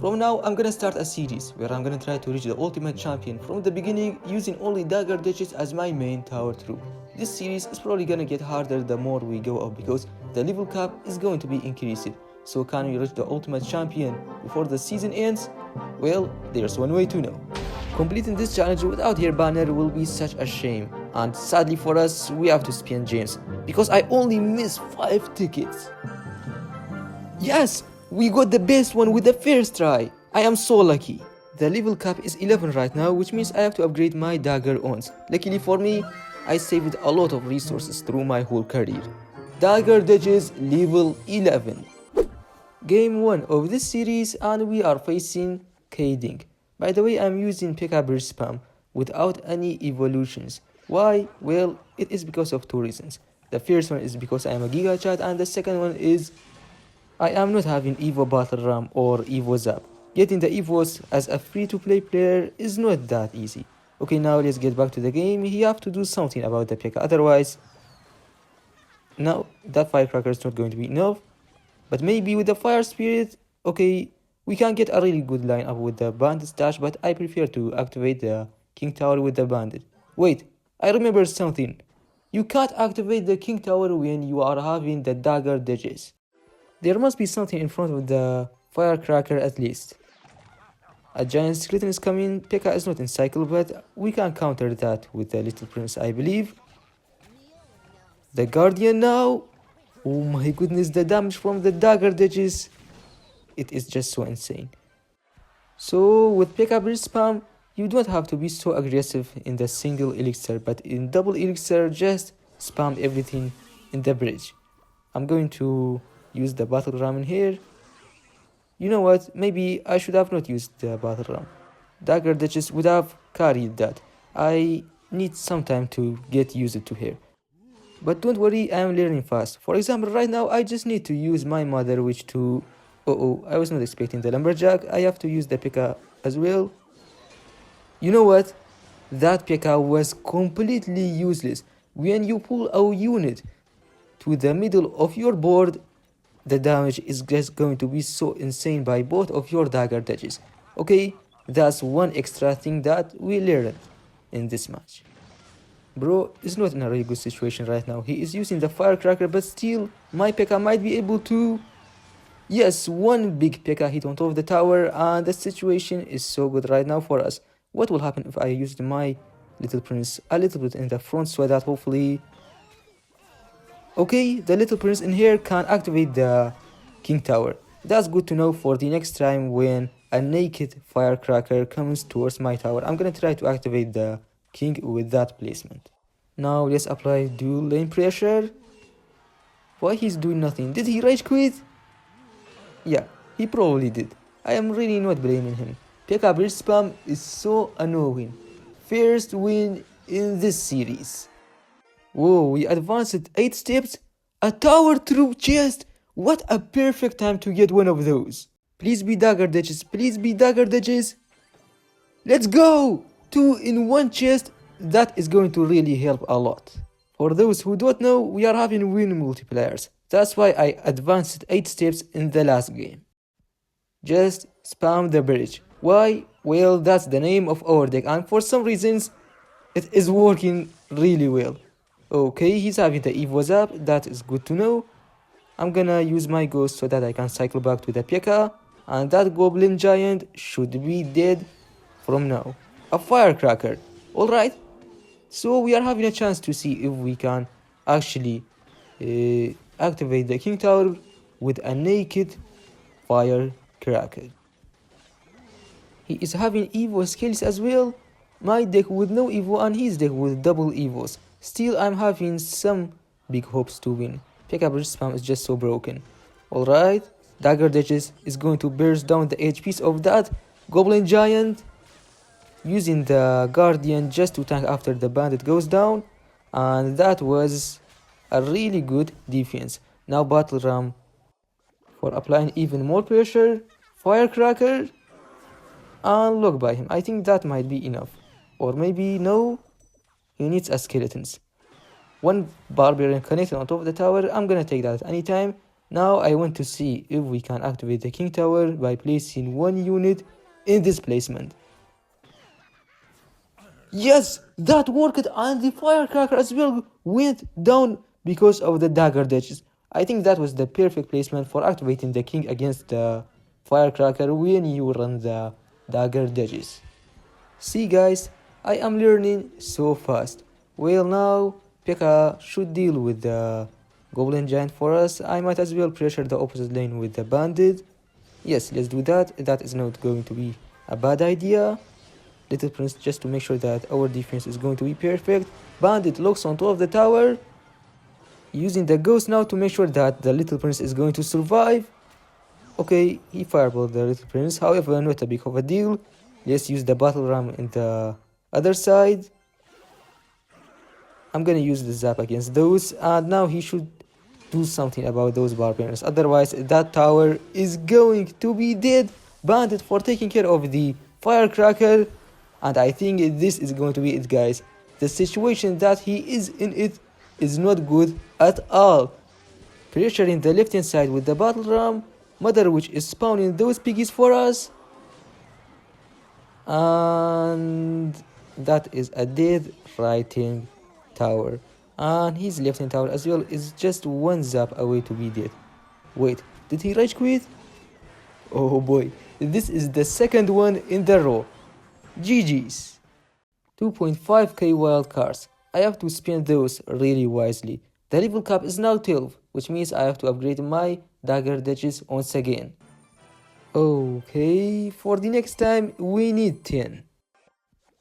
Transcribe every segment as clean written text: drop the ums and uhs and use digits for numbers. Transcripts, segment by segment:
From now, I'm gonna start a series where I'm gonna try to reach the ultimate champion from the beginning using only dagger duchess as my main tower troop. This series is probably gonna get harder the more we go up because the level cap is going to be increased. So can we reach the ultimate champion before the season ends? Well, there's one way to know. Completing this challenge without her banner will be such a shame, and sadly for us, we have to spend gems because I only missed 5 tickets. Yes! We got the best one with the first try. I am so lucky. The level cap is 11 right now, which means I have to upgrade my dagger ons. Luckily for me, I saved a lot of resources through my whole career. Dagger duchess level 11. Game 1 of this series, and we are facing Kading. By the way, I'm using pickup spam without any evolutions. Why? Well, it is because of 2 reasons. The first one is because I am a Giga Chat, and the second one is I am not having Evo Battle Ram or Evo Zap. Getting the Evos as a free-to-play player is not that easy. Okay, now let's get back to the game. You have to do something about the P.E.K.K.A. Otherwise, no, that Firecracker is not going to be enough. But maybe with the Fire Spirit, okay, we can get a really good lineup with the Bandit stash, but I prefer to activate the King Tower with the Bandit. Wait, I remember something. You can't activate the King Tower when you are having the Dagger Duchess. There must be something in front of the Firecracker at least. A giant skeleton is coming. P.E.K.K.A. is not in cycle, but we can counter that with the Little Prince, I believe. The Guardian now. Oh my goodness, the damage from the Dagger Duchess. It is just so insane. So with P.E.K.K.A. bridge spam, you don't have to be so aggressive in the single elixir, but in double elixir, just spam everything in the bridge. I'm going to use the battle ram in here. You know what, maybe I should have not used the battle ram. Dagger Duchess would have carried that. I need some time to get used to her. But don't worry, I am learning fast. For example, right now I just need to use my mother witch to... I was not expecting the lumberjack. I have to use the P.E.K.K.A. as well. You know what? That P.E.K.K.A. was completely useless. When you pull a unit to the middle of your board, the damage is just going to be so insane by both of your dagger duchess. Okay, that's one extra thing that we learned in this match. Bro is not in a really good situation right now. He is using the Firecracker, but still, my P.E.K.K.A. might be able to... Yes, one big P.E.K.K.A. hit on top of the tower, and the situation is so good right now for us. What will happen if I used my Little Prince a little bit in the front so that hopefully... Okay, the Little Prince in here can activate the King Tower. That's good to know for the next time when a naked Firecracker comes towards my tower. I'm gonna try to activate the King with that placement. Now let's apply dual lane pressure. Why he's doing nothing? Did he rage quit? Yeah, he probably did. I am really not blaming him. P.E.K.K.A. bridge spam is so annoying. First win in this series. Whoa, we advanced 8 steps? A tower troop chest? What a perfect time to get one of those. Please be Dagger Duchess, please be Dagger Duchess. Let's go! 2 in 1 chest, that is going to really help a lot. For those who don't know, we are having win multipliers. That's why I advanced 8 steps in the last game. Just spam the bridge. Why? Well, that's the name of our deck, and for some reasons, it is working really well. Okay, he's having the Eve was up, that is good to know. I'm gonna use my ghost so that I can cycle back to the P.E.K.K.A. and that goblin giant should be dead from now. A Firecracker, alright. So we are having a chance to see if we can actually activate the King Tower with a naked Firecracker. He is having Evo skills as well. My deck with no Evo and his deck with double Evos. Still, I'm having some big hopes to win. P.E.K.K.A. bridge spam is just so broken. Alright, Dagger Duchess is going to burst down the HPs of that Goblin Giant, using the Guardian just to tank after the Bandit goes down. And that was a really good defense. Now Battle Ram for applying even more pressure. Firecracker. And look by him. I think that might be enough. Or maybe no. He needs a skeletons. One barbarian connected on top of the tower. I'm gonna take that at any time. Now I want to see if we can activate the king tower by placing one unit in this placement. Yes, that worked, and the firecracker as well went down because of the dagger dashes. I think that was the perfect placement for activating the king against the firecracker when you run the dagger dashes. See guys, I am learning so fast. Well, now P.E.K.K.A should deal with the goblin giant for us. I might as well pressure the opposite lane with the bandit. Yes, let's do that. That is not going to be a bad idea. Little Prince, just to make sure that our defense is going to be perfect. Bandit locks on top of the tower, using the ghost now to make sure that the Little Prince is going to survive. Okay, he fireballed the Little Prince, however, not a big of a deal. Let's use the battle ram in the other side. I'm gonna use the zap against those, and now he should do something about those barbarians. Otherwise, that tower is going to be dead. Bandit for taking care of the firecracker. And I think this is going to be it, guys. The situation that he is in it is not good at all. Pressuring the left hand side with the battle ram. Mother Witch is spawning those piggies for us. And that is a dead right hand tower. And his left hand tower as well is just one zap away to be dead. Wait, did he rage quit? Oh boy, this is the second one in the row. GG's. 2.5k wild cards. I have to spend those really wisely. The level cap is now 12, which means I have to upgrade my dagger duchess once again. Okay, for the next time we need 10.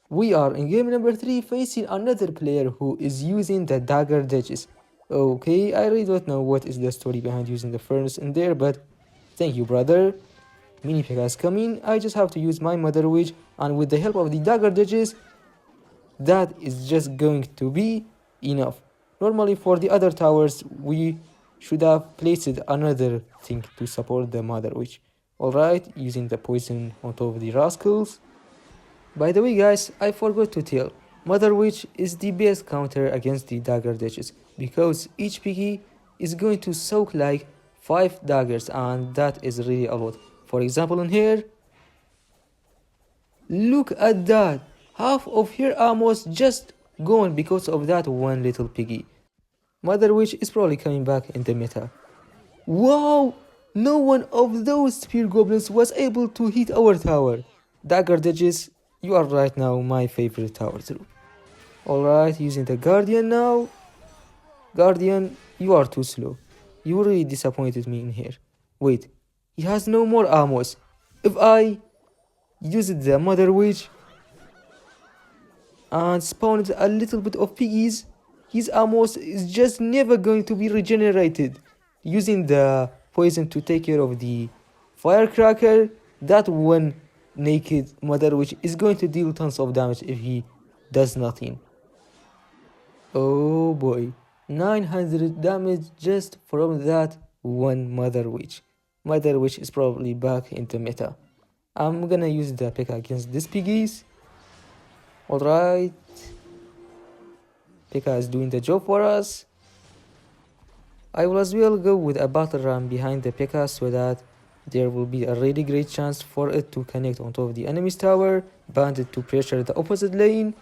We are in game number 3 facing another player who is using the dagger duchess. Okay, I really don't know what is the story behind using the furnace in there, but thank you, brother. Mini P.E.K.K.A is coming. I just have to use my Mother Witch, and with the help of the dagger duchess, that is just going to be enough. Normally for the other towers we should have placed another thing to support the Mother Witch. Alright, using the poison on top of the rascals. By the way guys, I forgot to tell, Mother Witch is the best counter against the dagger duchess, because each piggy is going to soak like 5 daggers, and that is really a lot. For example, in here, look at that, half of her ammo is just gone because of that one little piggy. Mother Witch is probably coming back in the meta. Wow, no one of those spear goblins was able to hit our tower. Dagger duchess, you are right now my favorite tower too. Alright, using the guardian now. Guardian, you are too slow. You really disappointed me in here. Wait, he has no more ammos. If I used the Mother Witch and spawned a little bit of piggies, his ammos is just never going to be regenerated. Using the poison to take care of the firecracker, that one naked Mother Witch is going to deal tons of damage if he does nothing. Oh boy, 900 damage just from that one Mother Witch. Mother Witch is probably back in the meta. I'm gonna use the P.E.K.K.A against these piggies. Alright. P.E.K.K.A is doing the job for us. I will as well go with a battle ram behind the P.E.K.K.A so that there will be a really great chance for it to connect on top of the enemy's tower. Bandit to pressure the opposite lane.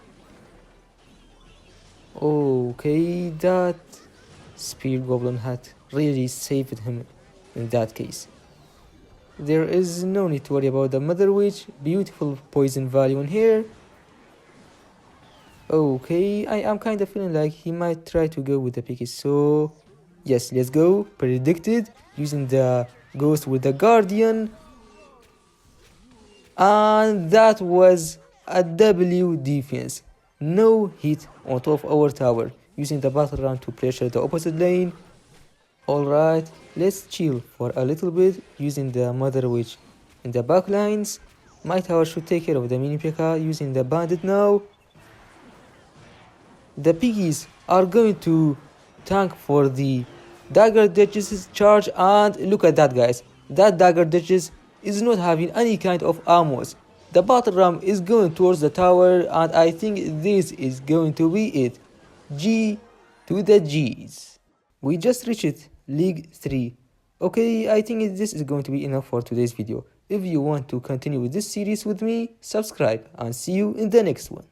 Okay, that spear goblin had really saved him in that case. There is no need to worry about the Mother Witch. Beautiful poison value in here. Okay, I am kind of feeling like he might try to go with the P.E.K.K.A, so yes, let's go. Predicted, using the ghost with the guardian. And that was a W defense. No hit on top of our tower, using the battle ram to pressure the opposite lane. Alright, let's chill for a little bit, using the Mother Witch in the back lines. My tower should take care of the mini P.E.K.K.A using the bandit now. The piggies are going to tank for the dagger duchess's charge, and look at that guys, that dagger duchess is not having any kind of ammos. The battle ram is going towards the tower, and I think this is going to be it. G to the G's. We just reached League 3. Okay, I think this is going to be enough for today's video. If you want to continue with this series with me, subscribe and see you in the next one.